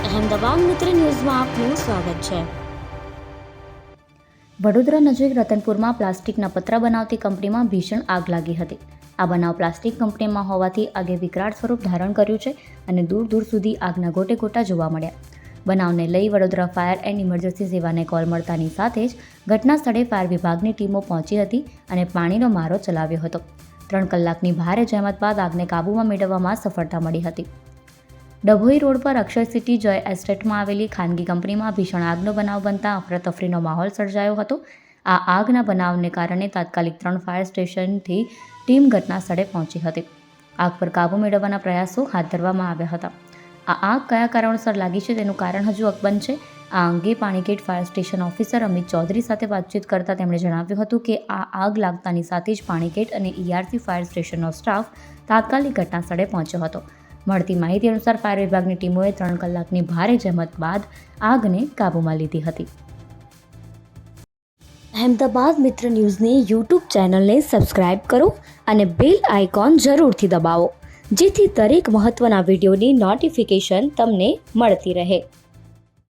અહેમદાબાદ મિત્ર ન્યૂઝમાં આપનું સ્વાગત છે। વડોદરા નજીક રતનપુરમાં પ્લાસ્ટિકના પતરા બનાવતી કંપનીમાં ભીષણ આગ લાગી હતી। આ બનાવ પ્લાસ્ટિક કંપનીમાં હોવાથી આગે વિકરાળ સ્વરૂપ ધારણ કર્યું છે અને દૂર દૂર સુધી આગના ગોટે ગોટા જોવા મળ્યા। બનાવને લઈ વડોદરા ફાયર એન્ડ ઇમરજન્સી સેવાને કોલ મળતાની સાથે જ ઘટના સ્થળે ફાયર વિભાગની ટીમો પહોંચી હતી અને પાણીનો મારો ચલાવ્યો હતો। 3 કલાકની ભારે જહેમત બાદ આગને કાબૂમાં મેળવવામાં સફળતા મળી હતી। ડભોઈ રોડ પર અક્ષય સિટી જોય એસ્ટેટમાં આવેલી ખાનગી કંપનીમાં ભીષણ આગનો બનાવ બનતા અફરાતફરીનો માહોલ સર્જાયો હતો। આ આગના બનાવને કારણે તાત્કાલિક 3 ફાયર સ્ટેશનથી ટીમ ઘટના સ્થળે પહોંચી હતી। આગ પર કાબૂ મેળવવાના પ્રયાસો હાથ ધરવામાં આવ્યા હતા। આ આગ કયા કારણોસર લાગી છે તેનું કારણ હજુ અકબંધ છે। આ અંગે Panigate fire station officer Amit Chaudhary સાથે વાતચીત કરતા તેમણે જણાવ્યું હતું કે આ આગ લાગતાની સાથે જ પાણીગેટ અને ERC ફાયર સ્ટેશનનો સ્ટાફ તાત્કાલિક ઘટના સ્થળે પહોંચ્યો હતો। મળતી માહિતી અનુસાર ફાયર વિભાગની ટીમોએ 3 કલાકની ભારે જહેમત બાદ આગને કાબૂમાં લીધી હતી। અહેમદાબાદ મિત્ર ન્યૂઝની YouTube ચેનલને સબસ્ક્રાઇબ કરો અને બેલ આઇકોન જરૂરથી દબાવો, જેથી દરેક મહત્ત્વના વિડીયોની નોટિફિકેશન તમને મળતી રહે।